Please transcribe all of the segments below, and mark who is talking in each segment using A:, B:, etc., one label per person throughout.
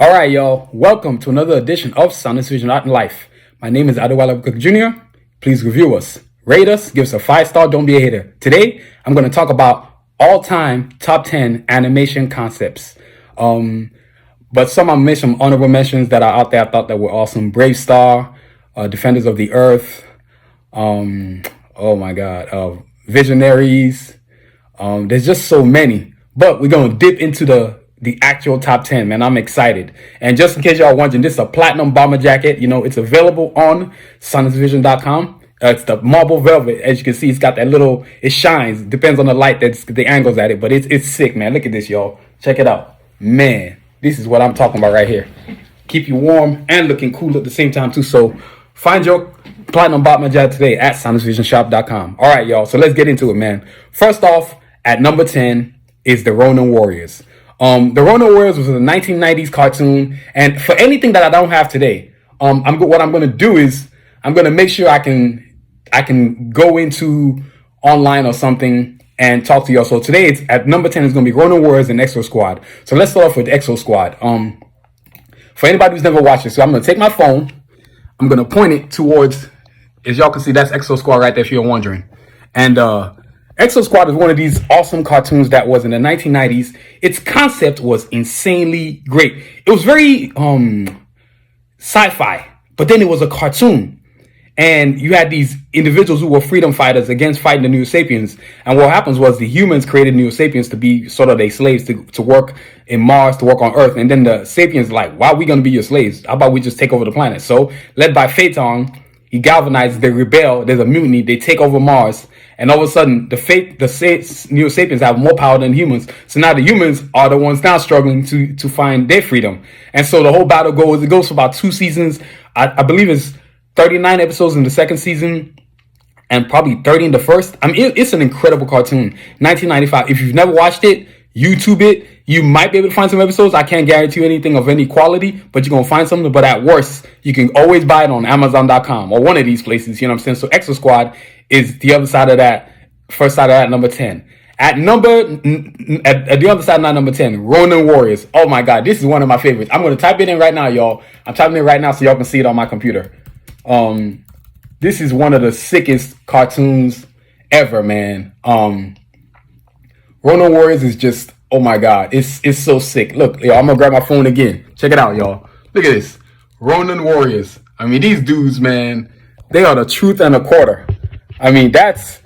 A: All right, y'all. Welcome to another edition of Science Vision Art and Life. My name is Adewale Cook Jr. Please review us, rate us, give us a 5-star. Don't be a hater. Today, I'm going to talk about all-time top 10 animation concepts. But some I made some honorable mentions that are out there I thought that were awesome. Brave Star, Defenders of the Earth. Oh my God, Visionaries. There's just so many. But we're going to dip into the actual top 10, man. I'm excited. And just in case y'all wondering, this is a platinum bomber jacket. You know, it's available on sonicsvision.com. It's the marble velvet. As you can see, it's got that little, it shines. Depends on the light that's the angles at it. But it's sick, man. Look at this, y'all. Check it out. Man, this is what I'm talking about right here. Keep you warm and looking cool at the same time, too. So find your platinum bomber jacket today at sonicsvisionshop.com. All right, y'all. So let's get into it, man. First off, at number 10 is the Ronin Warriors. The Ronin Warriors was a 1990s cartoon, and for anything that I don't have today, what I'm going to do is I'm going to make sure I can go into online or something and talk to y'all. So today it's at number 10 is going to be Ronin Warriors and Exo Squad. So let's start off with Exo Squad. For anybody who's never watched this, so I'm going to take my phone, I'm going to point it towards, as y'all can see, that's Exo Squad right there if you're wondering. And Exo Squad is one of these awesome cartoons that was in the 1990s. Its concept was insanely great. It was very sci-fi, but then it was a cartoon. And you had these individuals who were freedom fighters against fighting the Neo Sapiens. And what happens was the humans created Neo Sapiens to be sort of their slaves, to work in Mars, to work on Earth. And then the Sapiens like, why are we going to be your slaves? How about we just take over the planet? So led by Phaeton, he galvanizes, they rebel, there's a mutiny, they take over Mars. And all of a sudden, the Neo Sapiens have more power than humans. So now the humans are the ones now struggling to find their freedom. And so the whole battle goes for about 2 seasons. I believe it's 39 episodes in the second season and probably 30 in the first. I mean, it's an incredible cartoon. 1995. If you've never watched it, YouTube it. You might be able to find some episodes. I can't guarantee you anything of any quality, but you're going to find something. But at worst, you can always buy it on Amazon.com or one of these places. You know what I'm saying? So Exo Squad is the other side of that. First side of that, number 10. At the other side, not number 10, Ronin Warriors. Oh my God, this is one of my favorites. I'm going to type it in right now, y'all. I'm typing it right now so y'all can see it on my computer. This is one of the sickest cartoons ever, man. Ronin Warriors is just, oh my God, it's so sick. Look, y'all, I'm gonna grab my phone again. Check it out, y'all. Look at this, Ronin Warriors. I mean, these dudes, man, they are the truth and a quarter. I mean, that's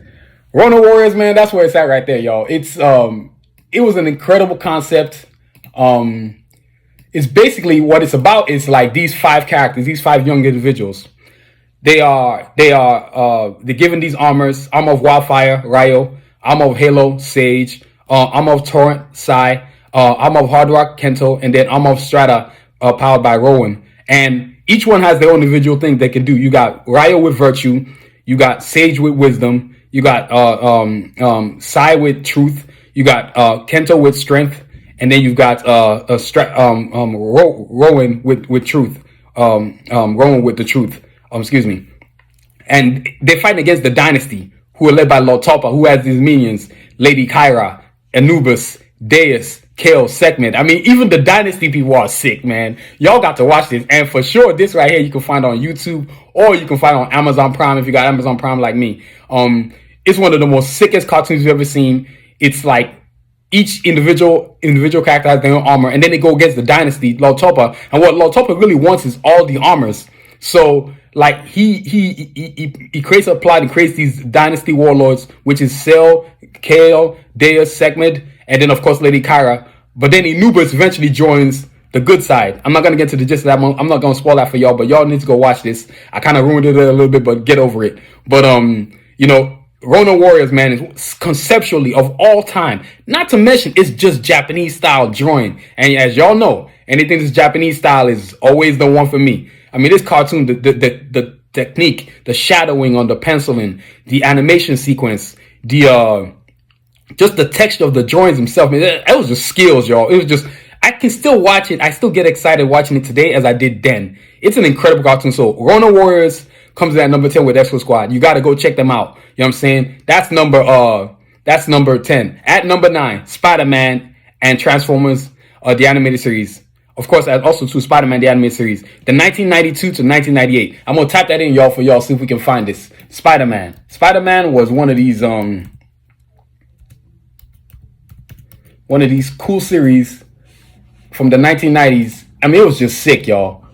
A: Ronin Warriors, man. That's where it's at right there, y'all. It was an incredible concept. It's basically what it's about. Is like these 5 characters, these 5 young individuals. They're given these armor of Wildfire, Ryo, armor of Halo, Sage, armor of Torrent, Sai, armor of Hard Rock, Kento, and then armor of Strata, powered by Rowan. And each one has their own individual thing they can do. You got Ryo with Virtue, you got Sage with Wisdom, you got Sai with Truth, you got Kento with Strength, and then you've got Rowan with Truth, Rowan with the Truth. Excuse me. And they're fighting against the Dynasty, who are led by Lord Topper, who has these minions, Lady Kyra, Anubis, Deus, Kale, Sekhmet. I mean, even the Dynasty people are sick, man. Y'all got to watch this. And for sure, this right here, you can find on YouTube, or you can find on Amazon Prime if you got Amazon Prime like me. It's one of the most sickest cartoons you've ever seen. It's like each individual character has their own armor, and then they go against the Dynasty, Lord Topper. And what Lord Topper really wants is all the armors. So like he creates a plot and creates these dynasty warlords, which is Cell, Kale, Deus, Sekhmet, and then of course Lady Kyra. But then Anubis eventually joins the good side. I'm not gonna get to the gist of that. I'm not gonna spoil that for y'all, but y'all need to go watch this. I kind of ruined it a little bit, but get over it. But you know, Ronin Warriors, man, is conceptually of all time. Not to mention, it's just Japanese style drawing, and as y'all know, anything that's Japanese style is always the one for me. I mean, this cartoon, the technique, the shadowing on the penciling, the animation sequence, just the texture of the drawings themselves, man, that was just skills, y'all. It was just, I can still watch it. I still get excited watching it today as I did then. It's an incredible cartoon. So Ronin Warriors comes in at number 10 with Exo Squad. You got to go check them out. You know what I'm saying? That's number 10. At number 9, Spider-Man and Transformers, the animated series. Of course, and also to Spider-Man the animated series, the 1992 to 1998. I'm gonna type that in, y'all, for y'all, see if we can find this. Spider-Man. Spider-Man was one of these cool series from the 1990s. I mean, it was just sick, y'all.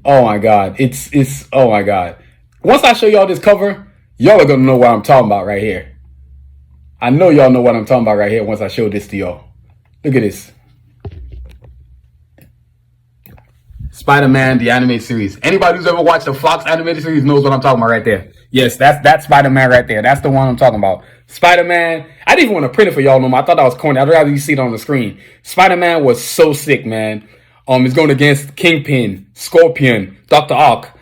A: Oh my god, it's oh my god. Once I show y'all this cover, y'all are gonna know what I'm talking about right here. I know y'all know what I'm talking about right here once I show this to y'all. Look at this. Spider-Man, the animated series. Anybody who's ever watched the Fox animated series knows what I'm talking about right there. Yes, that's Spider-Man right there. That's the one I'm talking about. Spider-Man. I didn't even want to print it for y'all no more. I thought that was corny. I'd rather you see it on the screen. Spider-Man was so sick, man. It's going against Kingpin, Scorpion, Dr. Ock,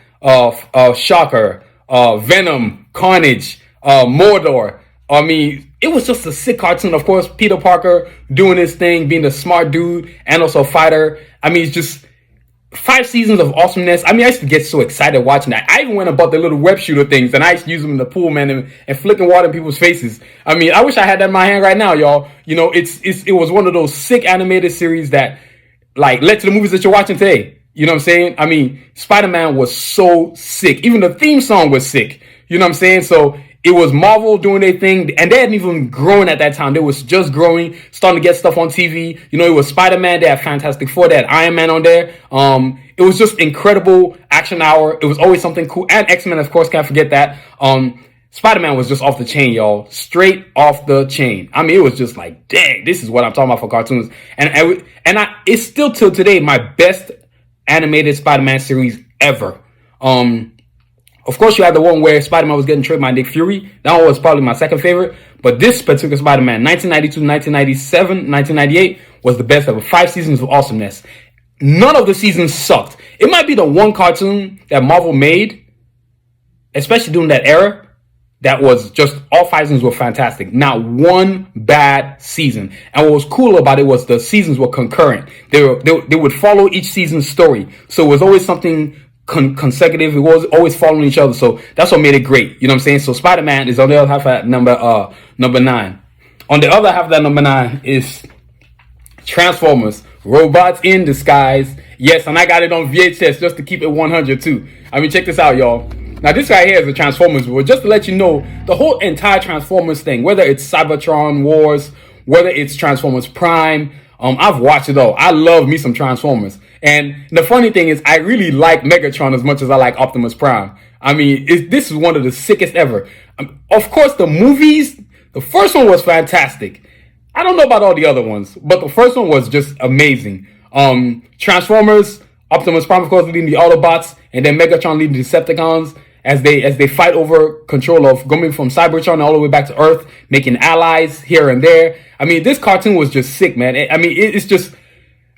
A: Shocker, Venom, Carnage, Mordor. I mean, it was just a sick cartoon. Of course, Peter Parker doing his thing, being a smart dude and also a fighter. I mean, it's just 5 seasons of awesomeness. I mean, I used to get so excited watching that. I even went and bought the little web shooter things, and I used to use them in the pool, man, and flicking water in people's faces. I mean, I wish I had that in my hand right now, y'all. You know, it was one of those sick animated series that, like, led to the movies that you're watching today. You know what I'm saying? I mean, Spider-Man was so sick. Even the theme song was sick. You know what I'm saying? So it was Marvel doing their thing, and they hadn't even grown at that time. They was just growing, starting to get stuff on TV. You know, it was Spider-Man, they had Fantastic Four, they had Iron Man on there. It was just incredible action hour. It was always something cool. And X-Men, of course, can't forget that. Spider-Man was just off the chain, y'all. Straight off the chain. I mean, it was just like, dang, this is what I'm talking about for cartoons. And it's still till today my best animated Spider-Man series ever. Of course, you had the one where Spider-Man was getting tricked by Nick Fury. That one was probably my second favorite. But this particular Spider-Man, 1992, 1997, 1998, was the best ever. 5 seasons of awesomeness. None of the seasons sucked. It might be the one cartoon that Marvel made, especially during that era, that was just, all 5 seasons were fantastic. Not one bad season. And what was cool about it was the seasons were concurrent. They would follow each season's story. So it was always something consecutive. It was always following each other, so that's what made it great. You know what I'm saying? So Spider-Man is on the other half of number 9. On the other half of that number 9 is Transformers, Robots in Disguise. Yes, and I got it on VHS just to keep it 100 too. I mean, check this out, y'all. Now this right here is the Transformers War. Just to let you know, the whole entire Transformers thing, whether it's Cybertron Wars, whether it's Transformers Prime, I've watched it all. I love me some Transformers. And the funny thing is, I really like Megatron as much as I like Optimus Prime. I mean, this is one of the sickest ever. Of course, the movies, the first one was fantastic. I don't know about all the other ones, but the first one was just amazing. Transformers, Optimus Prime, of course, leading the Autobots, and then Megatron leading the Decepticons as they fight over control of going from Cybertron all the way back to Earth, making allies here and there. I mean, this cartoon was just sick, man. I mean, it's just,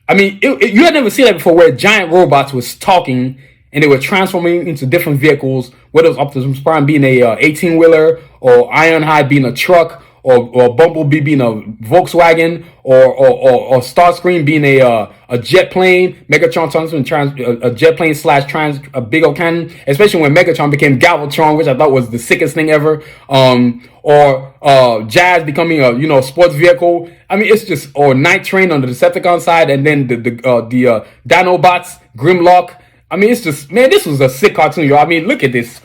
A: I mean, you had never seen that before, where giant robots was talking and they were transforming into different vehicles, whether it was Optimus Prime being a 18-wheeler, or Ironhide being a truck, or Bumblebee being a Volkswagen, or Starscream being a jet plane. Megatron turns into a jet plane / a big old cannon, especially when Megatron became Galvatron, which I thought was the sickest thing ever. Or Jazz becoming a sports vehicle. I mean, it's just, or Night Train on the Decepticon side, and then the Dinobots, Grimlock. I mean, it's just, man, this was a sick cartoon, y'all. I mean, look at this.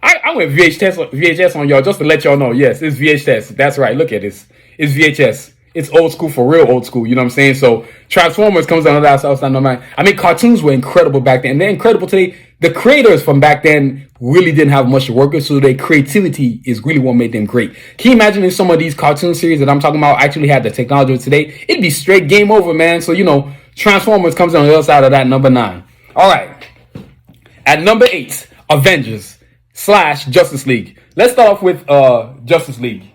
A: I went VHS on y'all just to let y'all know. Yes, it's VHS. That's right. Look at this. It's VHS. It's old school, for real old school. You know what I'm saying? So Transformers comes on the outside number 9. I mean, cartoons were incredible back then. And they're incredible today. The creators from back then really didn't have much to work with, so their creativity is really what made them great. Can you imagine if some of these cartoon series that I'm talking about actually had the technology of today? It'd be straight game over, man. So, Transformers comes on the other side of that, number 9. All right. At number 8, Avengers / Justice League. Let's start off with Justice League.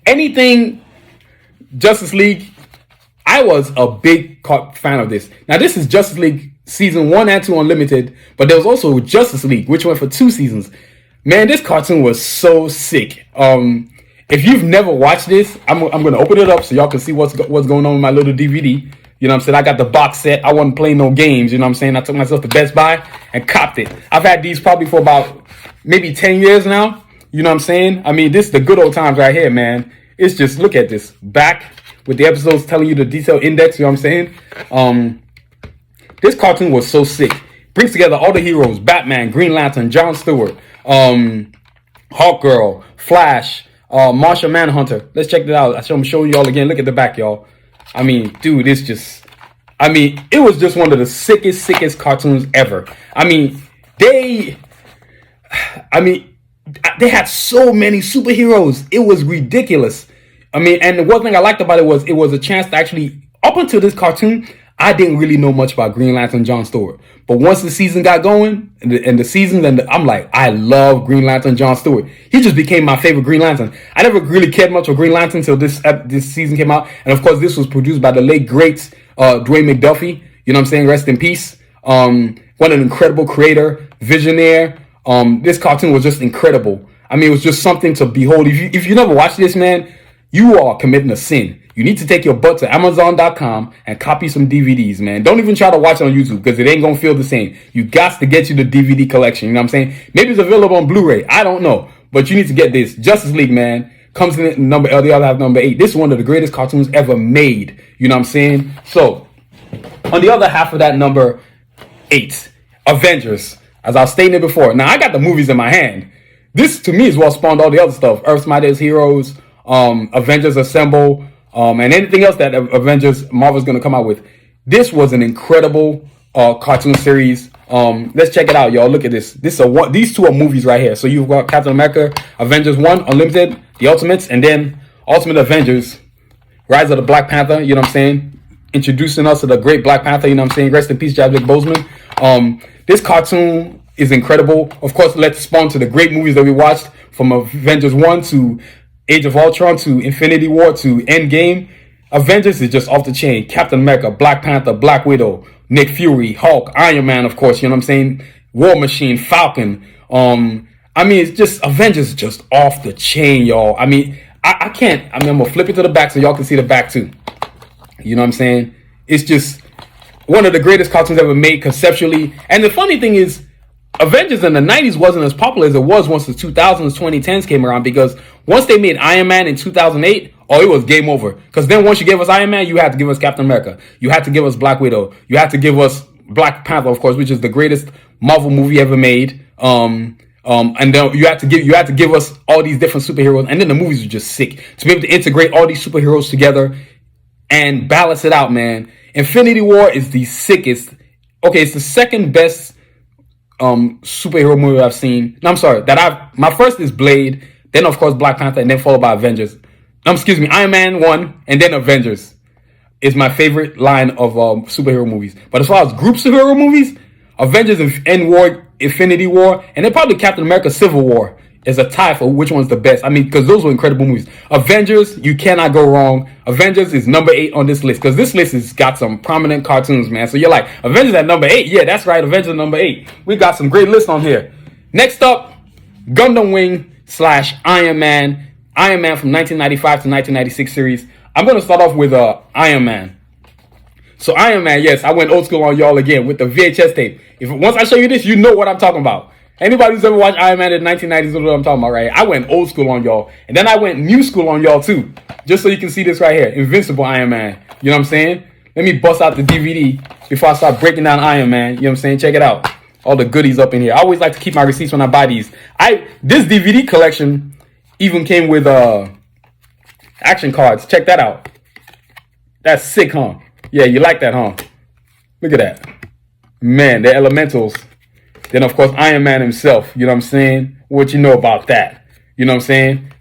A: Anything Justice League, I was a big fan of this. Now, this is Justice League season 1 and 2 Unlimited, but there was also Justice League, which went for 2 seasons. Man, this cartoon was so sick. If you've never watched this, I'm going to open it up so y'all can see what's going on with my little DVD. You know what I'm saying? I got the box set. I wasn't playing no games. You know what I'm saying? I took myself to Best Buy and copped it. I've had these probably for about maybe 10 years now. You know what I'm saying? I mean, this is the good old times right here, man. It's just, look at this. Back with the episodes telling you the detail index. You know what I'm saying? This cartoon was so sick. Brings together all the heroes: Batman, Green Lantern, John Stewart, Hawkgirl, Flash, Martian Manhunter. Let's check that out. I'm showing y'all again. Look at the back, y'all. I mean, dude, it's just... I mean, it was just one of the sickest cartoons ever. I mean, they had so many superheroes. It was ridiculous. I mean, and the one thing I liked about it was a chance to actually... Up until this cartoon, I didn't really know much about Green Lantern John Stewart. But once the season got going, I'm like, I love Green Lantern John Stewart. He just became my favorite Green Lantern. I never really cared much for Green Lantern until this season came out. And of course, this was produced by the late, great Dwayne McDuffie. You know what I'm saying? Rest in peace. What an incredible creator, visionary. This cartoon was just incredible. I mean, it was just something to behold. If you never watched this, man, you are committing a sin. You need to take your butt to Amazon.com and copy some DVDs, man. Don't even try to watch it on YouTube because it ain't going to feel the same. You got to get you the DVD collection. You know what I'm saying? Maybe it's available on Blu-ray. I don't know. But you need to get this. Justice League, man, comes in number... They all have number 8. This is one of the greatest cartoons ever made. You know what I'm saying? So, on the other half of that number 8, Avengers. As I was stating it before. Now, I got the movies in my hand. This, to me, is what spawned all the other stuff. Earth's Mightiest Heroes, Avengers Assemble... and anything else that Avengers Marvel's going to come out with. This was an incredible cartoon series. Let's check it out, y'all. Look at this. These two are movies right here. So you've got Captain America, Avengers 1, Unlimited, The Ultimates, and then Ultimate Avengers, Rise of the Black Panther, you know what I'm saying? Introducing us to the great Black Panther, you know what I'm saying? Rest in peace, Chadwick Boseman. This cartoon is incredible. Of course, let's spawn to the great movies that we watched, from Avengers 1 to Age of Ultron to Infinity War to Endgame. Avengers is just off the chain. Captain America, Black Panther, Black Widow, Nick Fury, Hulk, Iron Man, of course, you know what I'm saying? War Machine, Falcon. I mean, it's just... Avengers is just off the chain, y'all. I mean, I can't... I mean, I'm going to flip it to the back so y'all can see the back too. You know what I'm saying? It's just one of the greatest cartoons ever made conceptually. And the funny thing is, Avengers in the 90s wasn't as popular as it was once the 2000s, 2010s came around, because once they made Iron Man in 2008, it was game over. Because then once you gave us Iron Man, you had to give us Captain America. You had to give us Black Widow. You had to give us Black Panther, of course, which is the greatest Marvel movie ever made. And then you had to give us all these different superheroes. And then the movies were just sick. To be able to integrate all these superheroes together and balance it out, man. Infinity War is the sickest. Okay, it's the second best superhero movie I've seen. No, I'm sorry. My first is Blade, then of course Black Panther, and then followed by Avengers. Iron Man 1, and then Avengers is my favorite line of superhero movies. But as far as group superhero movies, Avengers Infinity War, and then probably Captain America Civil War is a tie for which one's the best. I mean, because those were incredible movies. Avengers, you cannot go wrong. Avengers is number 8 on this list, because this list has got some prominent cartoons, man. So you're like, Avengers at number 8? Yeah, that's right, Avengers number 8. We got some great lists on here. Next up, Gundam Wing / Iron Man. Iron Man from 1995 to 1996 series. I'm going to start off with Iron Man. So Iron Man, yes, I went old school on y'all again with the VHS tape. Once I show you this, you know what I'm talking about. Anybody who's ever watched Iron Man in the 1990s knows what I'm talking about, right? I went old school on y'all. And then I went new school on y'all too. Just so you can see this right here. Invincible Iron Man. You know what I'm saying? Let me bust out the DVD before I start breaking down Iron Man. You know what I'm saying? Check it out. All the goodies up in here. I always like to keep my receipts when I buy these. This DVD collection even came with action cards. Check that out. That's sick, huh? Yeah, you like that, huh? Look at that. Man, the elementals. Then, of course, Iron Man himself. You know what I'm saying? What you know about that? You know what I'm saying?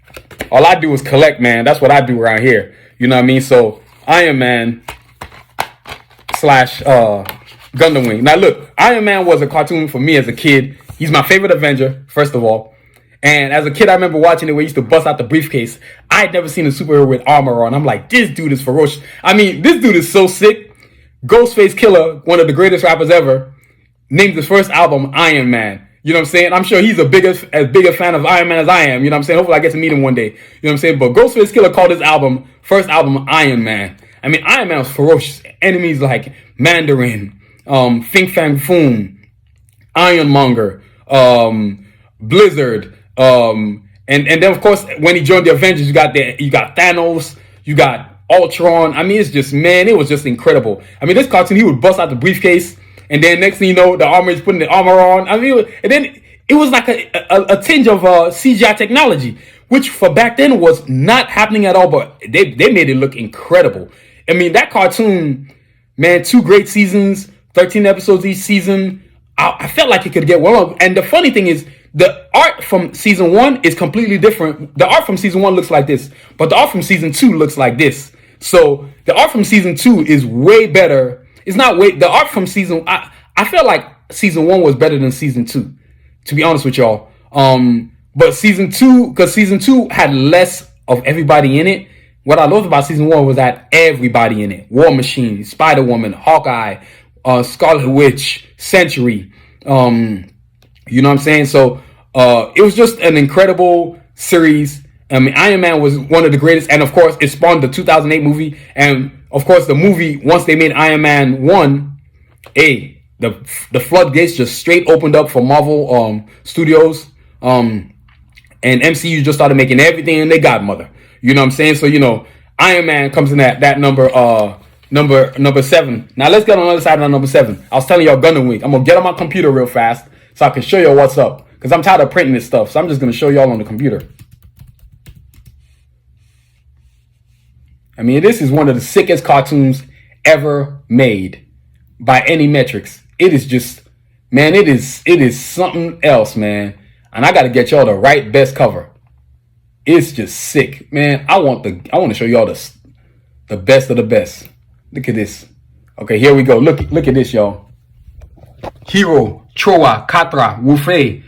A: All I do is collect, man. That's what I do around here. You know what I mean? So, Iron Man / Gundam Wing. Now, look, Iron Man was a cartoon for me as a kid. He's my favorite Avenger, first of all. And as a kid, I remember watching it where he used to bust out the briefcase. I had never seen a superhero with armor on. I'm like, this dude is ferocious. I mean, this dude is so sick. Ghostface Killer, one of the greatest rappers ever, named his first album Iron Man. You know what I'm saying? I'm sure he's as big a fan of Iron Man as I am. You know what I'm saying? Hopefully I get to meet him one day. You know what I'm saying? But Ghostface Killer called his first album Iron Man. I mean, Iron Man was ferocious. Enemies like Mandarin, Fin Fang Foom, Ironmonger, Blizzard, and then of course when he joined the Avengers, you got Thanos, you got Ultron. I mean, it's just, man, it was just incredible. I mean, this cartoon, he would bust out the briefcase, and then next thing you know, the armor is putting the armor on. I mean, and then it was like a tinge of CGI technology, which for back then was not happening at all, but they made it look incredible. I mean, that cartoon, man, 2 great seasons, 13 episodes each season. I felt like it could get well. And the funny thing is, the art from season 1 is completely different. The art from season 1 looks like this, but the art from season 2 looks like this. So the art from season 2 is way better. It's not way, the art from season, I felt like season 1 was better than season 2, to be honest with y'all. But season 2, because season 2 had less of everybody in it. What I loved about season 1 was that everybody in it. War Machine, Spider-Woman, Hawkeye, Scarlet Witch, Sentry, you know what I'm saying? So it was just an incredible series. I mean, Iron Man was one of the greatest, and of course, it spawned the 2008 movie. And of course, the movie, once they made Iron Man 1, the floodgates just straight opened up for Marvel Studios, and MCU just started making everything in their godmother. You know what I'm saying? So, you know, Iron Man comes in that number 7. Now let's get on the other side of number 7. I was telling y'all Gundam Wing. I'm gonna get on my computer real fast so I can show y'all what's up, because I'm tired of printing this stuff. So I'm just gonna show y'all on the computer. I mean, this is one of the sickest cartoons ever made by any metrics. It is just, man, it is something else, man. And I gotta get y'all the right best cover. It's just sick, man. I want to show y'all the best of the best. Look at this. Okay, here we go. Look at this, y'all. Hero, Trowa, Katra, Wufei,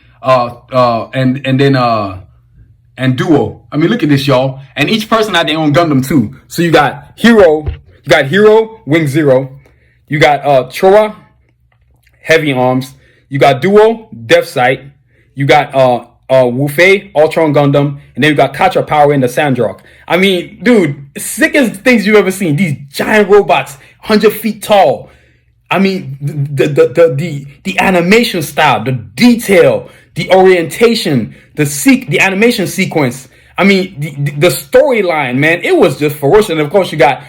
A: and Duo. I mean, look at this, y'all. And each person had their own Gundam too. So you got Hero, Wing Zero. You got Trowa, Heavy Arms. You got Duo, Death Sight. You got Wufei, Ultron Gundam, and then you got Katra Power in the Sandrock. I mean, dude, sickest things you've ever seen. These giant robots, 100 feet tall. I mean, the animation style, the detail, the orientation, the animation sequence. I mean, the storyline, man, it was just ferocious. And of course, you got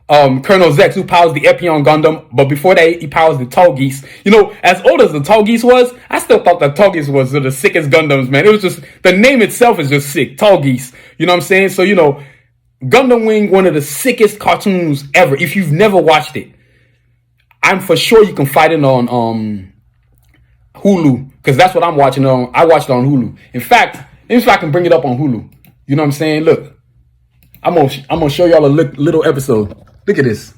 A: Colonel Zex, who powers the Epion Gundam, but before that, he powers the Tallgeese. You know, as old as the Tallgeese was, I still thought the Tallgeese was the sickest Gundams, man. It was just, the name itself is just sick, Tallgeese. You know what I'm saying? So, you know, Gundam Wing, one of the sickest cartoons ever. If you've never watched it, I'm for sure you can find it on Hulu, because that's what I'm watching on. I watched it on Hulu. In fact, let me see if I can bring it up on Hulu. You know what I'm saying? Look, I'm gonna show y'all a little episode. Look at this.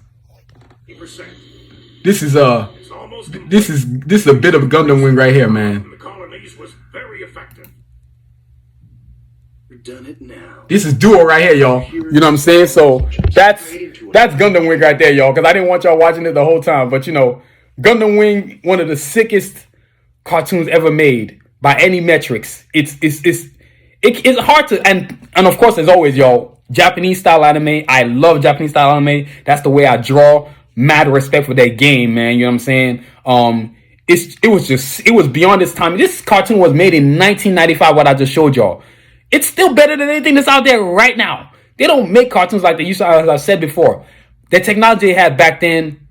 A: This is a bit of Gundam Wing right here, man.
B: The colonies was very effective. We've done it now.
A: This is Duo right here, y'all. You know what I'm saying? So that's Gundam Wing right there, y'all. Because I didn't want y'all watching it the whole time. But you know, Gundam Wing, one of the sickest cartoons ever made by any metrics. It's hard to, and of course, as always, y'all, Japanese style anime. I love Japanese style anime. That's the way I draw. Mad respect for that game, man. You know what I'm saying? It was beyond its time. This cartoon was made in 1995. What I just showed y'all. It's still better than anything that's out there right now. They don't make cartoons like they used to, as I said before. The technology they had back then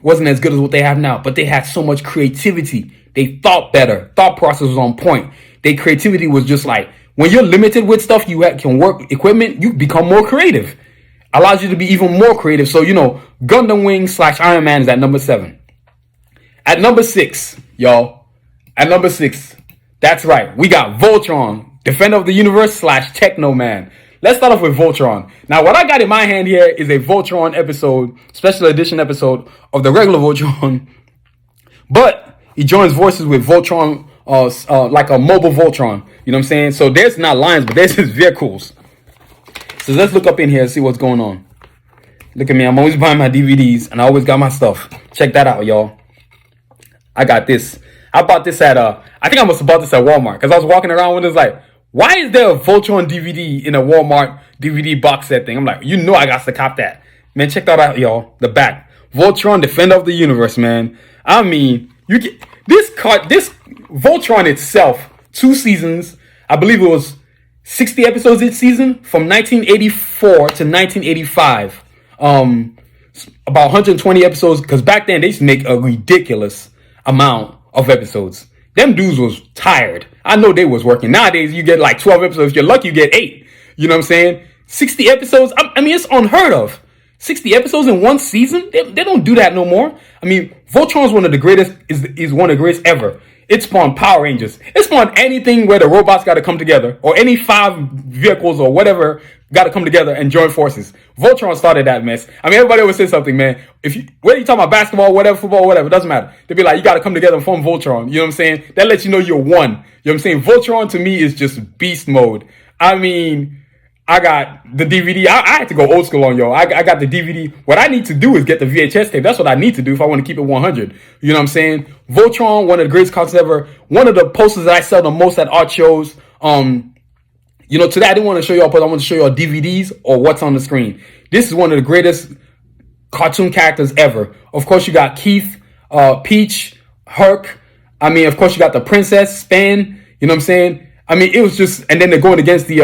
A: wasn't as good as what they have now, but they had so much creativity. They thought better. Thought process was on point. Their creativity was just like, when you're limited with stuff, you can work equipment, you become more creative. Allows you to be even more creative. So, you know, Gundam Wing / Iron Man is at number 7. At number 6, y'all. At number 6, that's right. We got Voltron, Defender of the Universe / Teknoman. Let's start off with Voltron. Now, what I got in my hand here is a Voltron episode, special edition episode of the regular Voltron. But he joins voices with Voltron, like a mobile Voltron. You know what I'm saying? So there's not lines, but there's his vehicles. So let's look up in here and see what's going on. Look at me. I'm always buying my DVDs, and I always got my stuff. Check that out, y'all. I got this. I bought this at, I think I must have bought this at Walmart, because I was walking around with this like, why is there a Voltron DVD in a Walmart DVD box set thing? I'm like, you know I got to cop that. Man, check that out, y'all. The back. Voltron, Defender of the Universe, man. I mean, you get this Voltron itself, 2 seasons. I believe it was 60 episodes each season from 1984 to 1985. About 120 episodes, because back then they used to make a ridiculous amount of episodes. Them dudes was tired. I know they was working. Nowadays, you get like 12 episodes. If you're lucky, you get 8. You know what I'm saying? 60 episodes. I mean, it's unheard of. 60 episodes in one season? They don't do that no more. I mean, Voltron's one of the greatest, is one of the greatest ever. It spawned Power Rangers. It spawned anything where the robots got to come together, or any 5 vehicles or whatever got to come together and join forces. Voltron started that mess. I mean, everybody always say something, man. Whether you talking about basketball, whatever, football, whatever, it doesn't matter. They be like, you got to come together and form Voltron. You know what I'm saying? That lets you know you're one. You know what I'm saying? Voltron to me is just beast mode. I mean, I got the DVD. I had to go old school on y'all. I got the DVD. What I need to do is get the VHS tape. That's what I need to do if I want to keep it 100. You know what I'm saying? Voltron, one of the greatest concepts ever. One of the posters that I sell the most at art shows. You know, today I didn't want to show y'all, but I want to show y'all DVDs or what's on the screen. This is one of the greatest cartoon characters ever. Of course, you got Keith, Peach, Herc. I mean, of course, you got the princess, Span. You know what I'm saying? I mean, it was just, and then they're going against the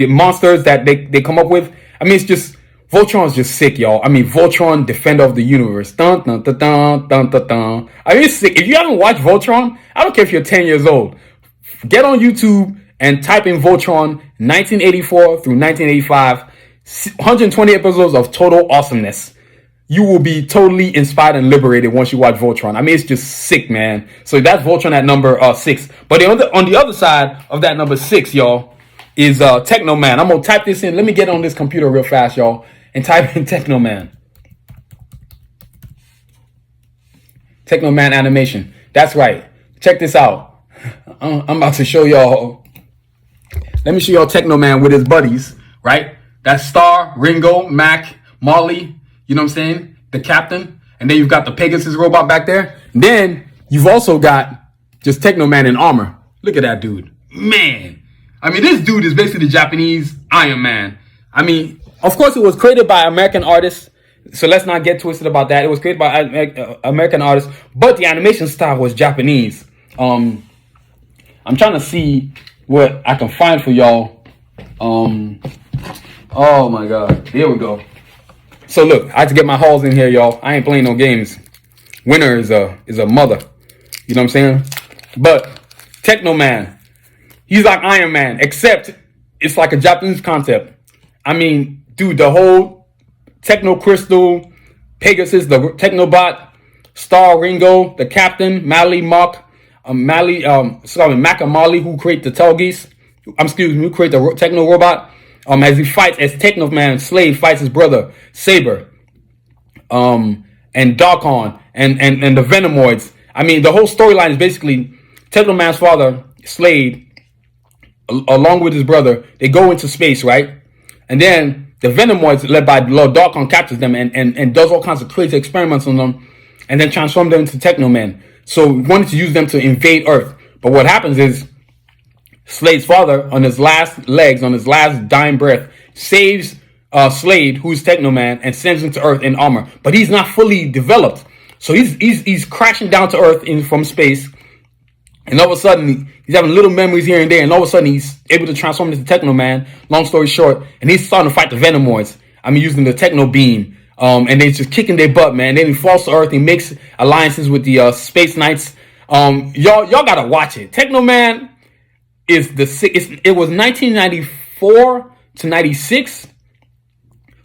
A: monsters that they come up with. I mean, it's just, Voltron's just sick, y'all. I mean, Voltron, Defender of the Universe. Dun, dun, dun, dun, dun, dun, dun. I mean, it's sick. If you haven't watched Voltron, I don't care if you're 10 years old. Get on YouTube and type in Voltron 1984 through 1985. 120 episodes of total awesomeness. You will be totally inspired and liberated once you watch Voltron. I mean, it's just sick, man. So that's Voltron at number 6. But on the other side of that number 6, y'all, is Teknoman. I'm going to type this in. Let me get on this computer real fast, y'all, and type in Teknoman. Teknoman animation. That's right. Check this out. I'm about to show y'all. Let me show y'all Teknoman with his buddies, right? That's Star, Ringo, Mac, Molly. You know what I'm saying? The captain. And then you've got the Pegasus robot back there. Then you've also got just Teknoman in armor. Look at that dude. Man. I mean, this dude is basically the Japanese Iron Man. I mean, of course, it was created by American artists. So let's not get twisted about that. It was created by American artists. But the animation style was Japanese. I'm trying to see what I can find for y'all. Oh my God. Here we go. So look, I had to get my hauls in here, y'all. I ain't playing no games. Winner is a mother. You know what I'm saying? But Teknoman, he's like Iron Man, except it's like a Japanese concept. I mean, dude, the whole Techno Crystal, Pegasus, the Technobot, Star, Ringo, the Captain, Mali, Mac and Molly, who create the Telgeese. Who create the Techno Robot. As he fights, as Teknoman Slave fights his brother Saber, and Darkon, and the Venomoids. I mean, the whole storyline is basically Teknoman's father, Slade, along with his brother, they go into space, right? And then the Venomoids, led by Lord Darkon, captures them and does all kinds of crazy experiments on them, and then transform them into Teknoman. So we wanted to use them to invade Earth. But what happens is, Slade's father, on his last legs, on his last dying breath, saves Slade, who's Teknoman, and sends him to Earth in armor. But he's not fully developed. So he's crashing down to Earth from space. And all of a sudden, he's having little memories here and there. And all of a sudden, he's able to transform into Teknoman. Long story short. And he's starting to fight the Venomoids. I mean, using the Techno Beam. And they're just kicking their butt, man. Then he falls to Earth. He makes alliances with the Space Knights. Y'all gotta watch it. Teknoman is it was 1994 to 96.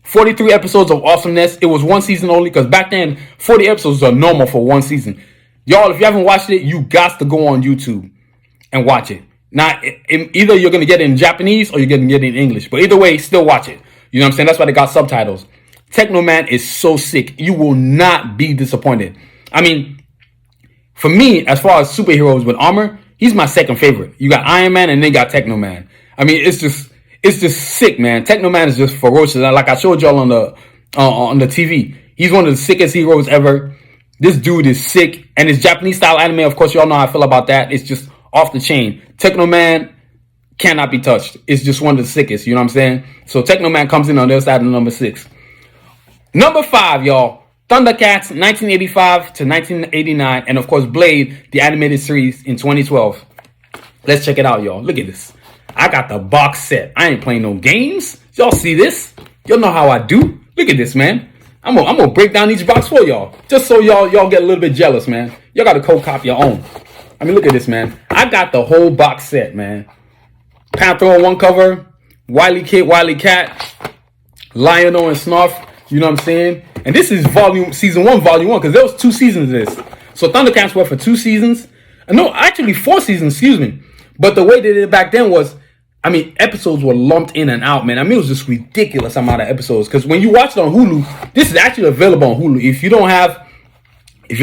A: 43 episodes of awesomeness. It was one season only, because back then 40 episodes are normal for one season. Y'all, if you haven't watched it, you got to go on YouTube and watch it. Now, either you're gonna get it in Japanese or you're gonna get it in English. But either way, still watch it. You know what I'm saying? That's why they got subtitles. Teknoman is so sick. You will not be disappointed. I mean, for me, as far as superheroes with armor, he's my second favorite. You got Iron Man and then you got Teknoman. I mean, it's just sick, man. Teknoman is just ferocious. Like I showed y'all on the TV. He's one of the sickest heroes ever. This dude is sick. And his Japanese style anime, of course, y'all know how I feel about that. It's just off the chain. Teknoman cannot be touched. It's just one of the sickest. You know what I'm saying? So Teknoman comes in on the other side of number 6. Number 5, y'all. Thundercats, 1985 to 1989. And of course, Blade, the animated series in 2012. Let's check it out, y'all. Look at this. I got the box set. I ain't playing no games. Y'all see this? Y'all know how I do. Look at this, man. I'm gonna break down each box for y'all, just so y'all get a little bit jealous, man. Y'all got to co-cop your own. I mean, look at this, man. I got the whole box set, man. Panther on one cover, Wily Kit, Wily Cat, Lionel and Snarf. You know what I'm saying? And this is season 1, volume 1, because there was 2 seasons of this. So Thundercats were for 2 seasons. No, actually 4 seasons, excuse me. But the way they did it back then was, I mean, episodes were lumped in and out, man. I mean, it was just ridiculous amount of episodes. Because when you watch it on Hulu, this is actually available on Hulu. If you're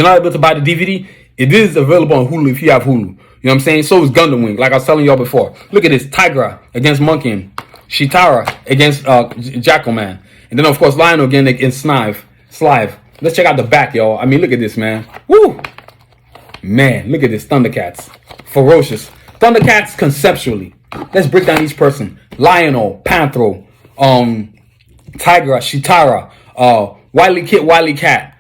A: not able to buy the DVD, it is available on Hulu if you have Hulu. You know what I'm saying? So is Gundam Wing, like I was telling y'all before. Look at this. Tigra against Monkey. Shitara against Jackalman. And then, of course, Lionel again against Slive. Let's check out the back, y'all. I mean, look at this, man. Woo! Man, look at this. Thundercats. Ferocious. Thundercats conceptually. Let's break down each person. Lionel, Panthro, Tigra, Shitara, Wily Kit, Wily Cat,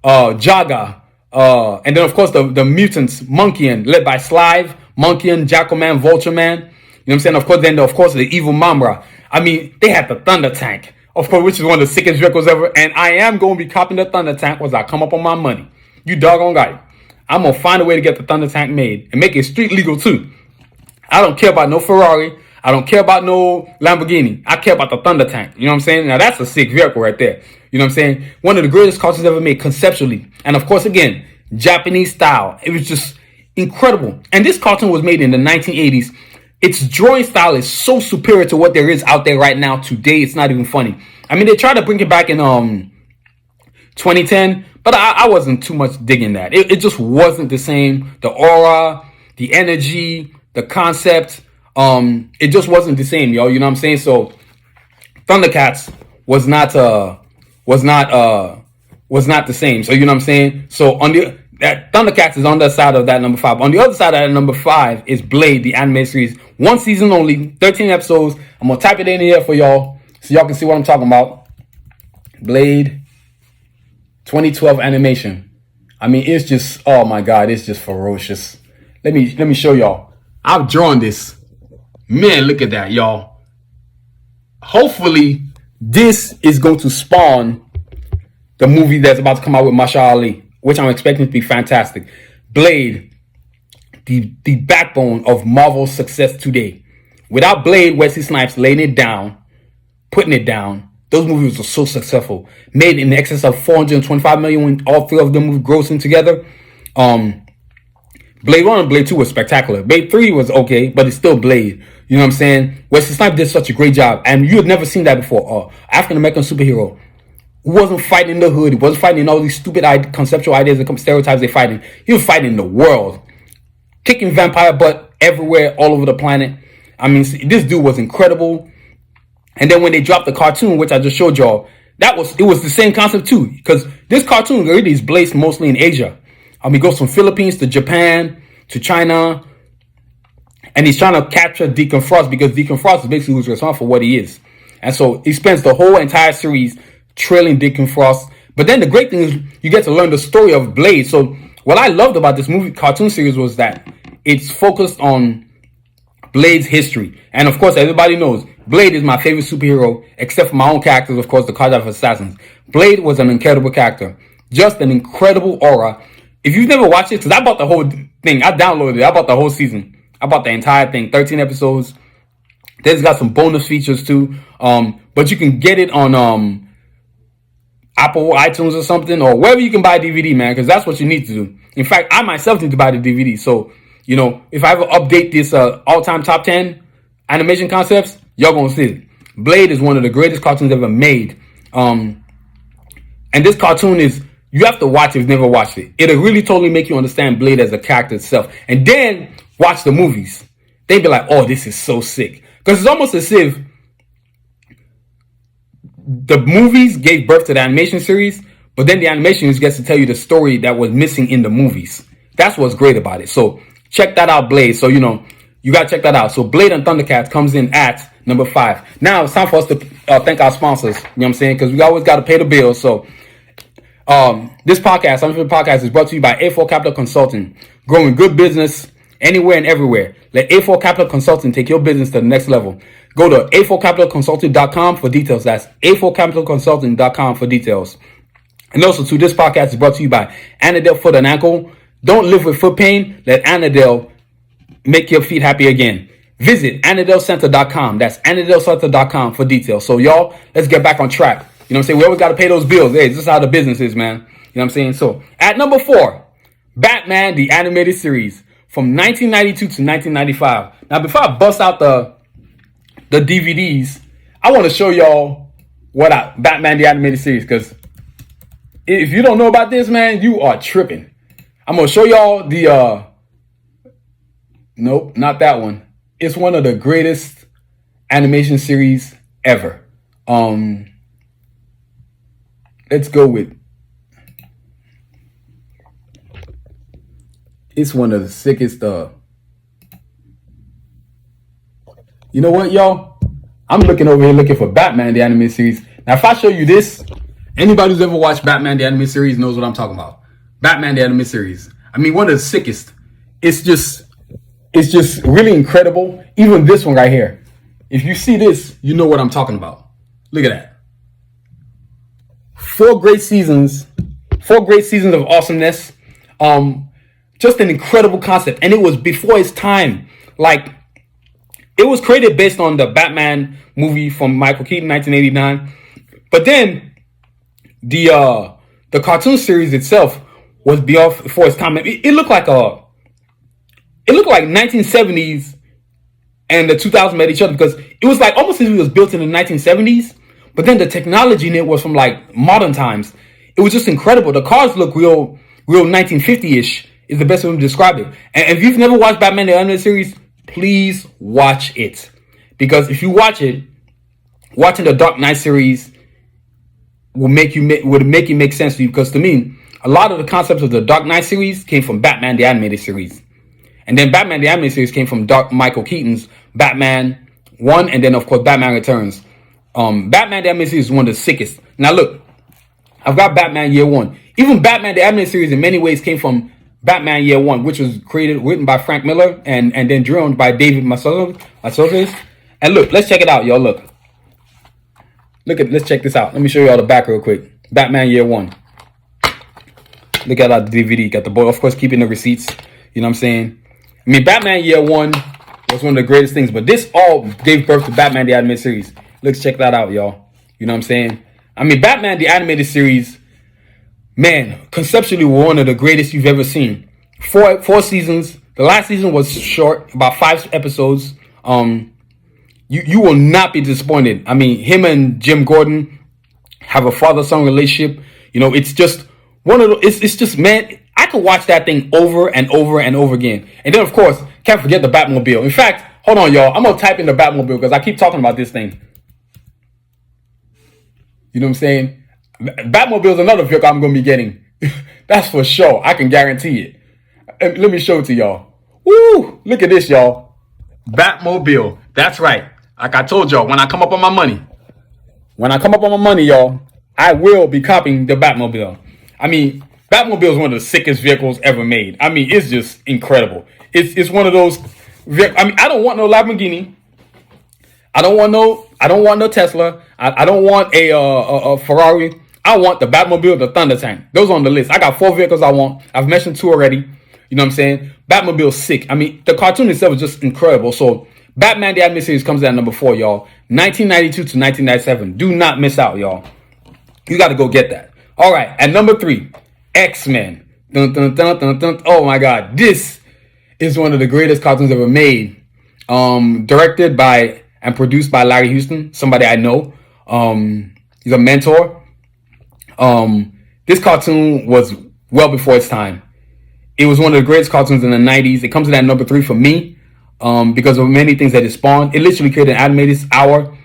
A: Jaga, and then of course the mutants, Monkeyan, led by Slive, Monkeyan, Jackalman, Vultureman. You know what I'm saying? Of course, the evil Mamra. I mean, they had the Thunder Tank, of course, which is one of the sickest vehicles ever. And I am going to be copping the Thunder Tank once I come up on my money. You doggone got it. I'm going to find a way to get the Thunder Tank made and make it street legal too. I don't care about no Ferrari. I don't care about no Lamborghini. I care about the Thunder Tank. You know what I'm saying? Now, that's a sick vehicle right there. You know what I'm saying? One of the greatest cartoons ever made conceptually. And, of course, again, Japanese style. It was just incredible. And this cartoon was made in the 1980s. Its drawing style is so superior to what there is out there right now today. It's not even funny. I mean, they tried to bring it back in 2010, but I wasn't too much digging that. It just wasn't the same. The aura, the energy, the concept, it just wasn't the same, yo. You know what I'm saying? So Thundercats was not the same. So you know what I'm saying? So that Thundercats is on the side of that number 5. On the other side of that number 5 is Blade, the anime series. 1 season only, 13 episodes. I'm gonna type it in here for y'all so y'all can see what I'm talking about. Blade 2012 animation. I mean, it's just, oh my god, it's just ferocious. Let me show y'all. I've drawn this. Man, look at that, y'all. Hopefully, this is going to spawn the movie that's about to come out with Masha Ali, which I'm expecting to be fantastic. Blade, the backbone of Marvel's success today. Without Blade, Wesley Snipes laying it down, putting it down, those movies were so successful. Made in excess of $425 million when all 3 of them were grossing together. Blade 1 and Blade 2 was spectacular. Blade 3 was okay, but it's still Blade. You know what I'm saying? Wesley Snipes did such a great job. And you had never seen that before. African-American superhero who wasn't fighting in the hood. He wasn't fighting in all these stupid conceptual ideas and stereotypes they're fighting. He was fighting in the world. Kicking vampire butt everywhere, all over the planet. I mean, this dude was incredible. And then when they dropped the cartoon, which I just showed y'all, it was the same concept too. Because this cartoon really is based mostly in Asia. He goes from Philippines to Japan to China. And he's trying to capture Deacon Frost because Deacon Frost is basically who's responsible for what he is. And so he spends the whole entire series trailing Deacon Frost. But then the great thing is you get to learn the story of Blade. So what I loved about this movie cartoon series was that it's focused on Blade's history. And of course, everybody knows Blade is my favorite superhero, except for my own characters, of course, the Karjakz Vs Assassins. Blade was an incredible character. Just an incredible aura. If you've never watched it, because I bought the whole thing. I downloaded it. I bought the whole season. I bought the entire thing. 13 episodes. There's got some bonus features too. But you can get it on Apple, iTunes or something, or wherever you can buy a DVD, man, because that's what you need to do. In fact, I myself need to buy the DVD. So, you know, if I ever update this all-time top 10 animation concepts, y'all gonna see it. Blade is one of the greatest cartoons ever made. And this cartoon is, you have to watch it if you've never watched it. It'll really totally make you understand Blade as a character itself. And then watch the movies. They'd be like, oh, this is so sick. Because it's almost as if the movies gave birth to the animation series, but then the animation series gets to tell you the story that was missing in the movies. That's what's great about it. So check that out, Blade. So, you know, you got to check that out. So Blade and Thundercats comes in at number 5. Now it's time for us to thank our sponsors. You know what I'm saying? Because we always got to pay the bills. So this podcast, Podcast, is brought to you by A4 Capital Consulting. Growing good business anywhere and everywhere. Let A4 Capital Consulting take your business to the next level. Go to a4capitalconsulting.com for details. That's a4capitalconsulting.com for details. And also, too, this podcast is brought to you by Anadel Foot and Ankle. Don't live with foot pain. Let Anadel make your feet happy again. Visit AnadelCenter.com. That's AnadelCenter.com for details. So, y'all, let's get back on track. You know what I'm saying? We always got to pay those bills. Hey, this is how the business is, man. You know what I'm saying? So, at number 4, Batman, the animated series from 1992 to 1995. Now, before I bust out the DVDs, I want to show y'all Batman, the animated series, because if you don't know about this, man, you are tripping. I'm going to show y'all the, nope, not that one. It's one of the greatest animation series ever. Let's go with, it's one of the sickest, you know what, y'all? I'm looking over here looking for Batman, the animated series. Now, if I show you this, anybody who's ever watched Batman, the animated series knows what I'm talking about. Batman, the animated series. I mean, one of the sickest. It's just really incredible. Even this one right here. If you see this, you know what I'm talking about. Look at that. 4 great seasons of awesomeness. Just an incredible concept. And it was before its time. Like, it was created based on the Batman movie from Michael Keaton, 1989. But then the cartoon series itself was before its time. It looked like 1970s and the 2000s met each other, because it was like almost as if it was built in the 1970s, but then the technology in it was from like modern times. It was just incredible. The cars look real 1950-ish is the best way to describe it. And if you've never watched Batman the Animated Series, please watch it, because if you watch it, watching the Dark Knight series would make it make sense to you. Because to me, a lot of the concepts of the Dark Knight series came from Batman the Animated Series. And then Batman the Animated Series came from Michael Keaton's Batman 1, and then, of course, Batman Returns. Batman the Animated Series is one of the sickest. Now, look, I've got Batman Year 1. Even Batman the Animated Series, in many ways, came from Batman Year 1, which was written by Frank Miller, and then drawn by David Mazouz. And look, let's check it out, y'all. Let's check this out. Let me show you all the back real quick. Batman Year 1. Look at the DVD. Got the boy, of course, keeping the receipts. You know what I'm saying? I mean, Batman Year 1 was one of the greatest things, but this all gave birth to Batman the Animated Series. Let's check that out, y'all. You know what I'm saying? I mean, Batman the Animated Series, man, conceptually one of the greatest you've ever seen. 4 seasons. The last season was short, about 5 episodes. You will not be disappointed. I mean, him and Jim Gordon have a father-son relationship. You know, it's just one of the, it's just, man, I could watch that thing over and over and over again. And then, of course, can't forget the Batmobile. In fact, hold on, y'all. I'm going to type in the Batmobile because I keep talking about this thing. You know what I'm saying? Batmobile is another vehicle I'm going to be getting. That's for sure. I can guarantee it. And let me show it to y'all. Woo! Look at this, y'all. Batmobile. That's right. Like I told y'all, when I come up on my money, y'all, I will be copying the Batmobile. I mean, Batmobile is one of the sickest vehicles ever made. I mean, it's just incredible. It's one of those. I mean, I don't want no Lamborghini. I don't want no Tesla. I don't want a Ferrari. I want the Batmobile, the Thunder Tank. Those are on the list. I got 4 vehicles I want. I've mentioned 2 already. You know what I'm saying? Batmobile's sick. I mean, the cartoon itself is just incredible. So, Batman the Animated Series comes in at number 4, y'all. 1992 to 1997. Do not miss out, y'all. You got to go get that. All right, at number 3, X-Men. Dun, dun, dun, dun, dun. Oh my God, this is one of the greatest cartoons ever made. Directed by and produced by Larry Houston, somebody I know. He's a mentor. This cartoon was well before its time. It was one of the greatest cartoons in the 90s. It comes in at number 3 for me because of many things that it spawned. It literally created an animated hour.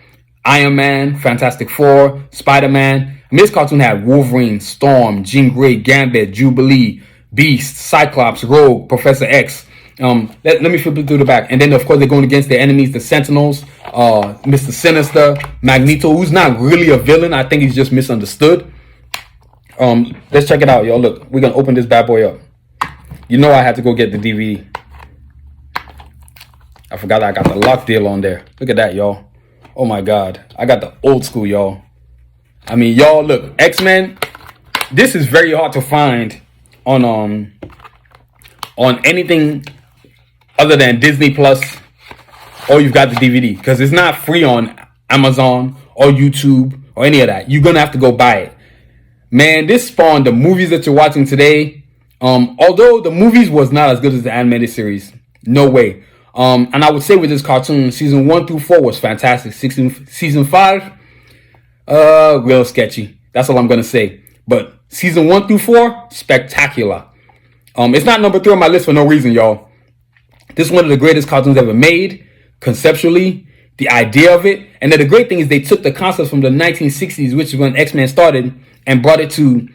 A: Iron Man, Fantastic Four, Spider-Man. I mean, this cartoon had Wolverine, Storm, Jean Grey, Gambit, Jubilee, Beast, Cyclops, Rogue, Professor X. Let me flip it through the back. And then, of course, they're going against their enemies, the Sentinels, Mr. Sinister, Magneto, who's not really a villain. I think he's just misunderstood. Let's check it out, y'all. Look, we're going to open this bad boy up. You know I had to go get the DVD. I forgot I got the lock deal on there. Look at that, y'all. Oh my God. I got the old school, y'all. I mean, y'all, look, X-Men. This is very hard to find on anything other than Disney Plus, or you've got the DVD, because it's not free on Amazon or YouTube or any of that. You're gonna have to go buy it. Man, this spawned the movies that you're watching today. Although the movies was not as good as the animated series, no way. And I would say with this cartoon, season 1 through 4 was fantastic. Season 5, real sketchy. That's all I'm gonna say. But season 1 through 4, spectacular. It's not number 3 on my list for no reason, y'all. This is one of the greatest cartoons ever made, conceptually, the idea of it. And then the great thing is they took the concepts from the 1960s, which is when X-Men started, and brought it to